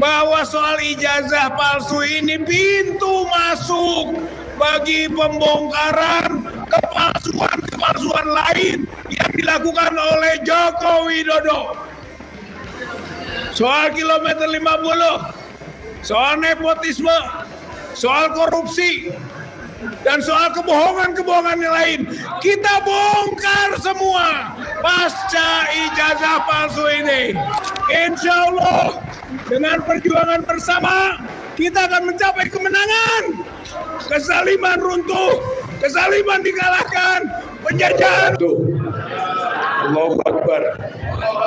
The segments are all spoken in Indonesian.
bahwa soal ijazah palsu ini pintu masuk bagi pembongkaran kepalsuan lain yang dilakukan oleh Joko Widodo. Soal kilometer 50, soal nepotisme, soal korupsi, dan soal kebohongan-kebohongan yang lain, kita bongkar semua pasca ijazah palsu ini. Insya Allah dengan perjuangan bersama kita akan mencapai kemenangan. Kezaliman runtuh, kezaliman dikalahkan, penjajahan. Allahu Akbar,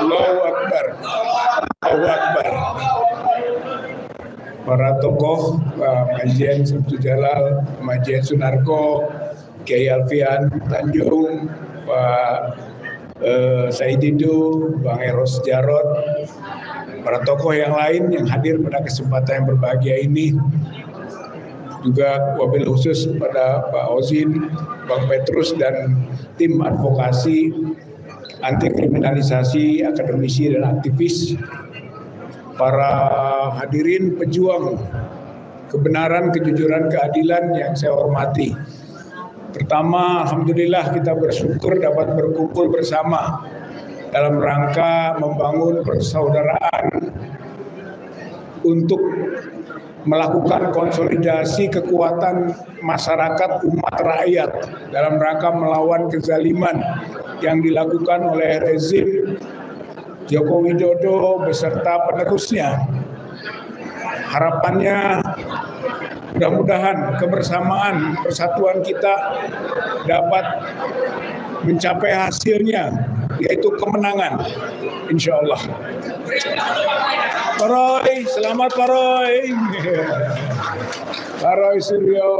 Allahu Akbar, Allahu Akbar. Para tokoh, Pak Majen Samsu Jalal, Majen Sunarko, Kiai Alfian Tanjung, Pak Said Didu, Bang Eros Jarot, para tokoh yang lain yang hadir pada kesempatan yang berbahagia ini, juga wabil khusus pada Pak Ozin, Bang Petrus dan tim advokasi anti kriminalisasi, akademisi dan aktivis, para hadirin pejuang kebenaran, kejujuran, keadilan yang saya hormati. Pertama, alhamdulillah kita bersyukur dapat berkumpul bersama dalam rangka membangun persaudaraan untuk melakukan konsolidasi kekuatan masyarakat umat rakyat dalam rangka melawan kezaliman yang dilakukan oleh rezim Joko Widodo beserta penerusnya. Harapannya mudah-mudahan kebersamaan, persatuan kita dapat mencapai hasilnya, yaitu kemenangan, insya Allah. Pak Roy, selamat Pak Roy. Pak Roy Suryo.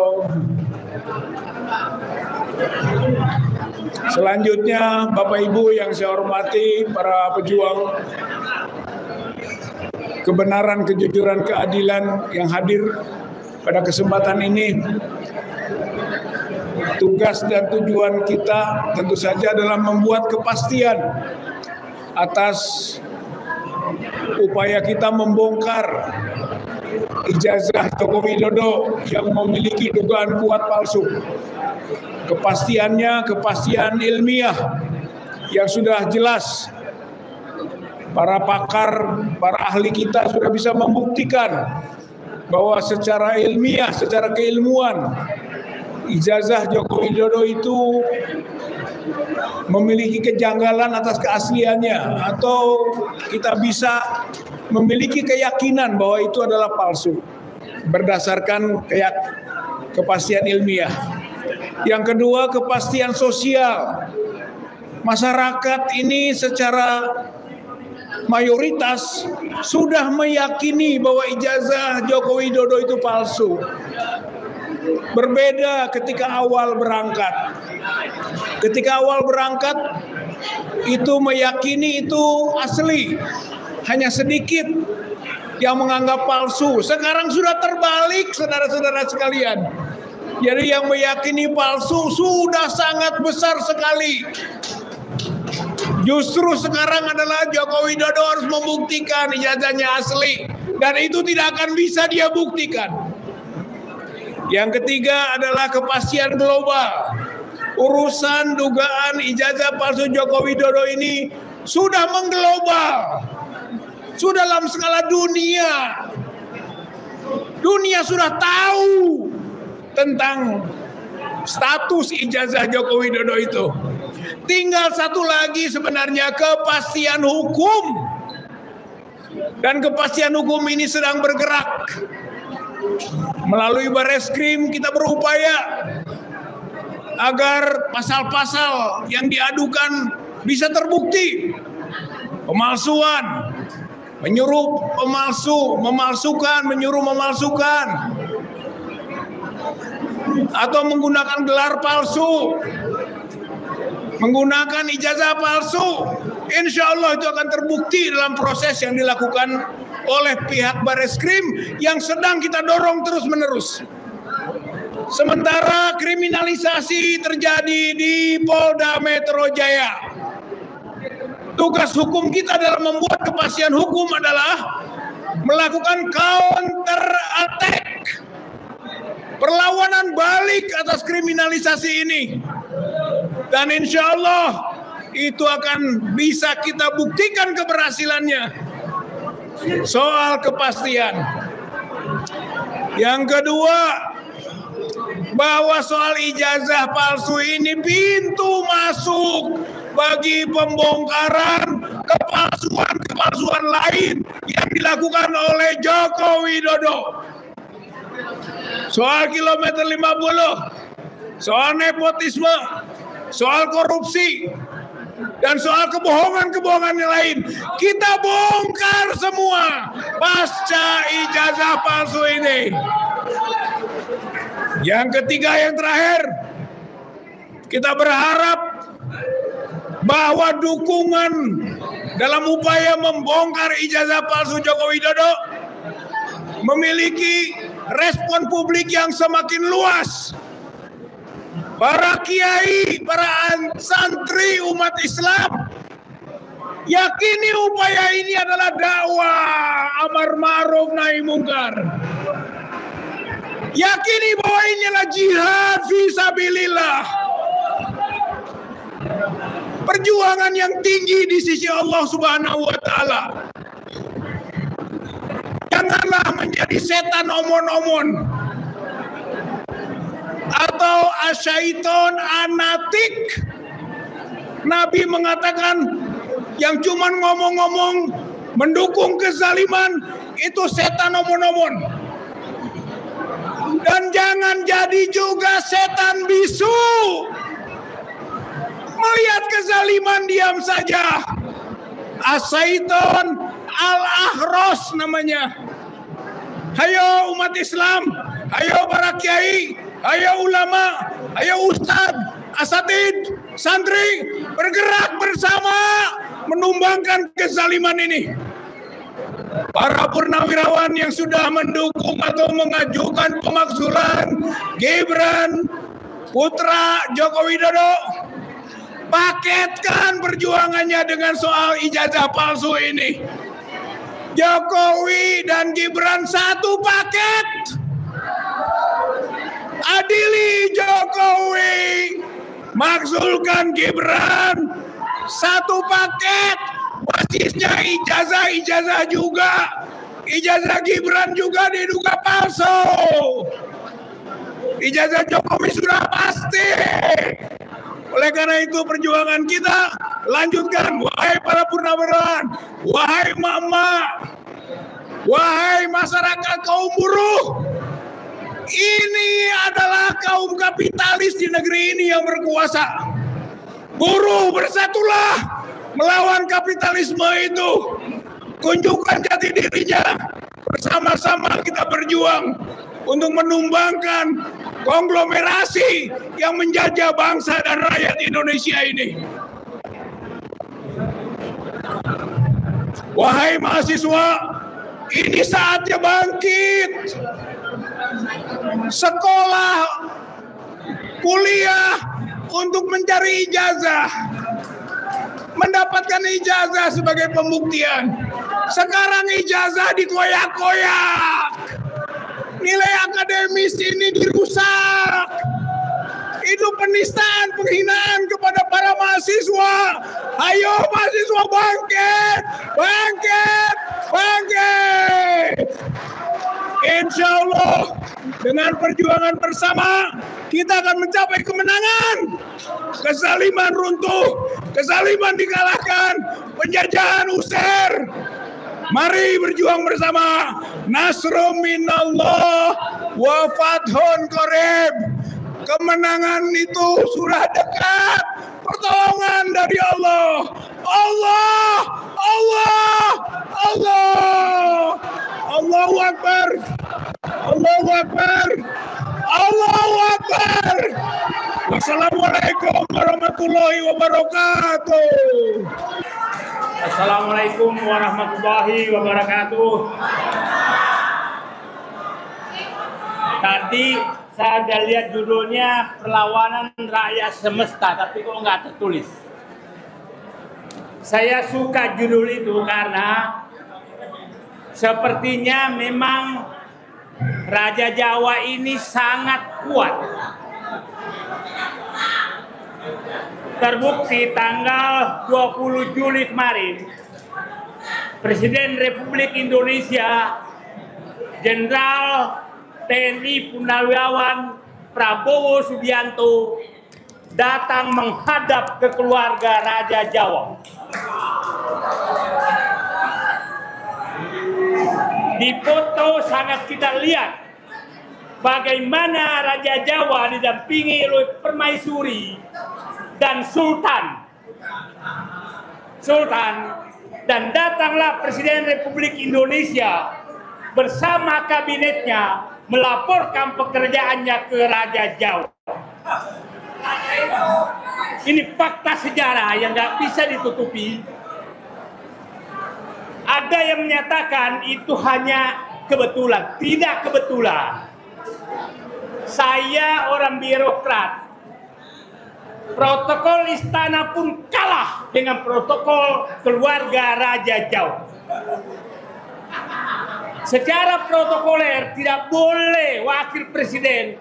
Selanjutnya Bapak Ibu yang saya hormati, para pejuang kebenaran, kejujuran, keadilan yang hadir pada kesempatan ini. Tugas dan tujuan kita tentu saja adalah membuat kepastian atas upaya kita membongkar ijazah Joko Widodo yang memiliki dugaan kuat palsu. Kepastiannya, kepastian ilmiah yang sudah jelas. Para pakar, para ahli kita sudah bisa membuktikan bahwa secara ilmiah, secara keilmuan, ijazah Joko Widodo itu memiliki kejanggalan atas keasliannya, atau kita bisa memiliki keyakinan bahwa itu adalah palsu berdasarkan kepastian ilmiah. Yang kedua, kepastian sosial. Masyarakat ini secara mayoritas sudah meyakini bahwa ijazah Joko Widodo itu palsu. Berbeda ketika awal berangkat. Ketika awal berangkat itu meyakini itu asli. Hanya sedikit yang menganggap palsu. Sekarang sudah terbalik, saudara-saudara sekalian. Jadi yang meyakini palsu sudah sangat besar sekali. Justru sekarang adalah Joko Widodo harus membuktikan ijazahnya asli. Dan itu tidak akan bisa dia buktikan. Yang ketiga adalah kepastian global. Urusan dugaan ijazah palsu Joko Widodo ini sudah mengglobal. Sudah dalam skala dunia. Dunia sudah tahu tentang status ijazah Joko Widodo itu. Tinggal satu lagi sebenarnya, kepastian hukum. Dan kepastian hukum ini sedang bergerak. Melalui Bareskrim kita berupaya agar pasal-pasal yang diadukan bisa terbukti. Pemalsuan, menyuruh pemalsu, memalsukan, menyuruh memalsukan, atau menggunakan gelar palsu, menggunakan ijazah palsu. Insya Allah itu akan terbukti dalam proses yang dilakukan oleh pihak Bareskrim yang sedang kita dorong terus-menerus. Sementara kriminalisasi terjadi di Polda Metro Jaya. Tugas hukum kita dalam membuat kepastian hukum adalah melakukan counter attack, perlawanan balik atas kriminalisasi ini. Dan insya Allah itu akan bisa kita buktikan keberhasilannya. Soal kepastian. Yang kedua, bahwa soal ijazah palsu ini pintu masuk bagi pembongkaran kepalsuan lain yang dilakukan oleh Joko Widodo. Soal kilometer 50, soal nepotisme, soal korupsi, dan soal kebohongan-kebohongan yang lain, kita bongkar semua pasca ijazah palsu ini. Yang ketiga, yang terakhir, kita berharap bahwa dukungan dalam upaya membongkar ijazah palsu Joko Widodo memiliki respon publik yang semakin luas. Para kiai, para santri umat Islam yakini upaya ini adalah dakwah amar ma'ruf nahi mungkar. Yakini bahwa ini adalah jihad fisabilillah. Perjuangan yang tinggi di sisi Allah Subhanahu wa taala. Janganlah menjadi setan omon-omon atau asyaiton anatik. Nabi mengatakan yang cuman ngomong-ngomong mendukung kezaliman itu setan omon-omon. Dan jangan jadi juga setan bisu. Melihat kezaliman diam saja. Asyaiton al-ahros namanya. Hayo umat Islam, hayo para kiai, hayo ulama, hayo ustadz, asatid, santri, bergerak bersama menumbangkan kezaliman ini. Para purnawirawan yang sudah mendukung atau mengajukan pemakzulan Gibran putra Joko Widodo, paketkan perjuangannya dengan soal ijazah palsu ini. Jokowi dan Gibran satu paket. Adili Jokowi, makzulkan Gibran, satu paket. Basisnya ijazah juga. Ijazah Gibran juga diduga palsu. Ijazah Jokowi sudah pasti. Oleh karena itu perjuangan kita lanjutkan. Wahai para purnawirawan, wahai emak-emak, wahai masyarakat kaum buruh, ini adalah kaum kapitalis di negeri ini yang berkuasa. Buruh, bersatulah melawan kapitalisme itu. Tunjukkan jati dirinya. Bersama-sama kita berjuang untuk menumbangkan konglomerasi yang menjajah bangsa dan rakyat Indonesia ini. Wahai mahasiswa, ini saatnya bangkit. Sekolah, kuliah untuk mencari ijazah, mendapatkan ijazah sebagai pembuktian. Sekarang ijazah dikoyak-koyak. Nilai akademis ini dirusak. Itu penistaan, penghinaan kepada para mahasiswa. Ayo mahasiswa bangkit, bangkit, bangkit. Insya Allah dengan perjuangan bersama kita akan mencapai kemenangan. Kezaliman runtuh, kezaliman dikalahkan, penjajahan usir. Mari berjuang bersama. Nasrum minallah wa fathun qarib. Kemenangan itu sudah dekat. Pertolongan dari Allah. Allah, Allah, Allah. Allahu Akbar. Allahu Akbar. Allahu Akbar. Wassalamualaikum warahmatullahi wabarakatuh. Assalamualaikum warahmatullahi wabarakatuh. Tadi saya ada lihat judulnya Perlawanan Rakyat Semesta, tapi kok nggak tertulis. Saya suka judul itu karena Sepertinya memang Raja Jawa ini sangat kuat. Terbukti tanggal 20 Juli kemarin, Presiden Republik Indonesia Jenderal TNI Purnawirawan Prabowo Subianto datang menghadap ke keluarga Raja Jawa. Di foto sangat kita lihat bagaimana Raja Jawa didampingi oleh permaisuri dan Sultan. Dan datanglah Presiden Republik Indonesia bersama kabinetnya melaporkan pekerjaannya ke Raja Jawa. Ini fakta sejarah yang nggak bisa ditutupi. Ada yang menyatakan itu hanya kebetulan. Tidak kebetulan. Saya orang birokrat. Protokol istana pun kalah dengan protokol keluarga Raja Jawa. Secara protokoler tidak boleh wakil presiden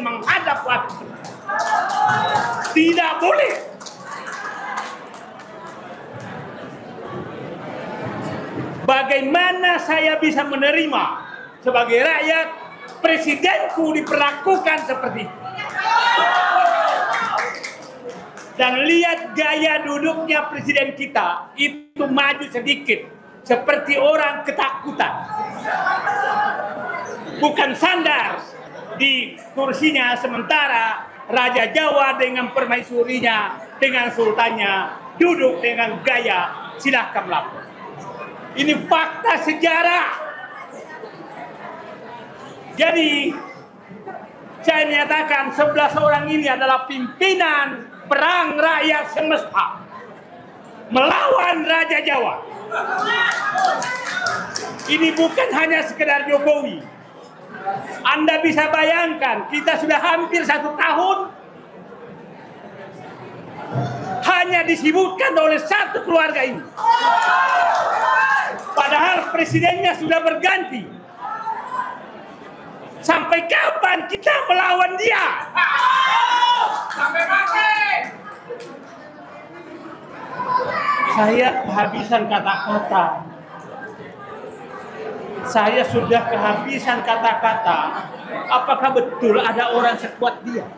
menghadap wakil. Tidak boleh. Bagaimana saya bisa menerima sebagai rakyat presidenku diperlakukan seperti itu? Dan lihat gaya duduknya presiden kita, itu maju sedikit seperti orang ketakutan. Bukan sandar di kursinya, sementara Raja Jawa dengan permaisurinya, dengan sultannya duduk dengan gaya silahkan lapor. Ini fakta sejarah. Jadi saya menyatakan 11 orang ini adalah pimpinan perang rakyat semesta melawan Raja Jawa. Ini bukan hanya sekedar Jokowi. Anda bisa bayangkan, kita sudah hampir 1 tahun hanya disibukkan oleh satu keluarga ini. Padahal presidennya sudah berganti. Sampai kapan kita melawan dia? Sampai mati. Saya kehabisan kata-kata. Saya sudah kehabisan kata-kata. Apakah betul ada orang sekuat dia?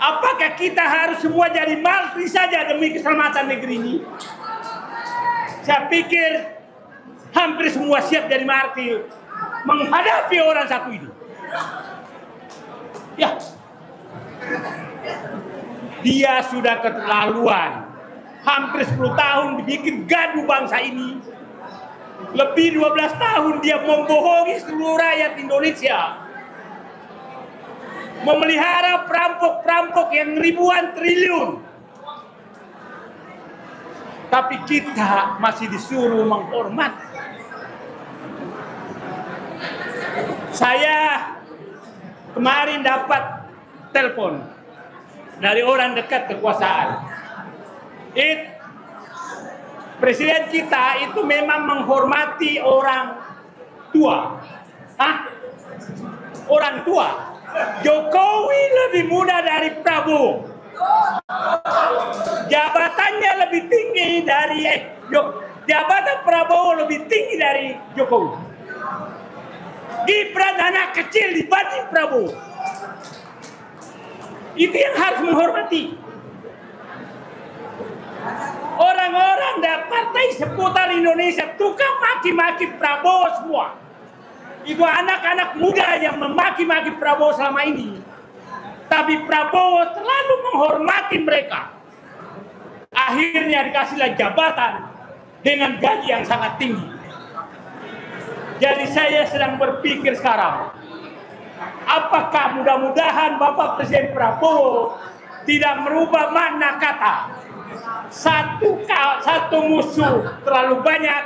Apakah kita harus semua jadi martir saja demi keselamatan negeri ini? Saya pikir hampir semua siap jadi martir menghadapi orang satu ini. Ya, dia sudah keterlaluan. Hampir 10 tahun bikin gaduh bangsa ini. Lebih 12 tahun dia membohongi seluruh rakyat Indonesia. Memelihara perampok-perampok yang ribuan triliun. Tapi kita masih disuruh menghormat. Saya kemarin dapat telepon dari orang dekat kekuasaan. Presiden kita itu memang menghormati orang tua. Orang tua. Jokowi lebih muda dari Prabowo. Jabatannya lebih tinggi dari jabatan Prabowo lebih tinggi dari Jokowi. Gibran anak kecil dibanding Prabowo. Itu yang harus menghormati. Orang-orang dari partai seputar Indonesia tukang maki-maki Prabowo semua. Itu anak-anak muda yang memaki-maki Prabowo selama ini. Tapi Prabowo terlalu menghormati mereka. Akhirnya dikasihlah jabatan dengan gaji yang sangat tinggi. Jadi saya sedang berpikir sekarang, apakah mudah-mudahan Bapak Presiden Prabowo tidak merubah makna kata satu musuh terlalu banyak,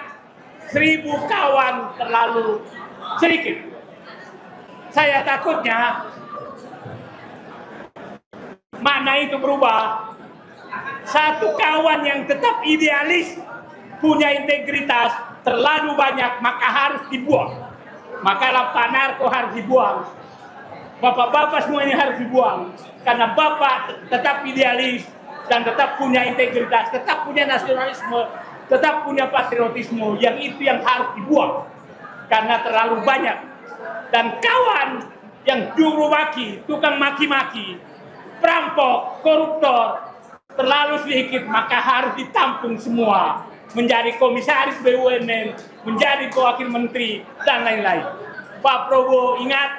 1000 kawan terlalu sedikit. Saya takutnya makna itu berubah Satu kawan yang tetap idealis, punya integritas, terlalu banyak, maka harus dibuang. Maka Pak Narko harus dibuang. Bapak-bapak semuanya harus dibuang. Karena Bapak tetap idealis dan tetap punya integritas, tetap punya nasionalisme, tetap punya patriotisme, yang itu yang harus dibuang. Karena terlalu banyak. Dan kawan yang juru maki, tukang maki-maki, perampok, koruptor, terlalu sedikit, maka harus ditampung semua. Menjadi komisaris BUMN, menjadi wakil menteri, dan lain-lain. Pak Prabowo ingat,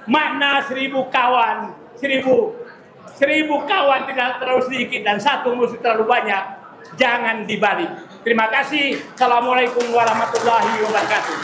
makna 1000 kawan, 1000 kawan tidak terlalu sedikit dan satu musuh terlalu banyak, jangan dibalik. Terima kasih. Assalamualaikum warahmatullahi wabarakatuh.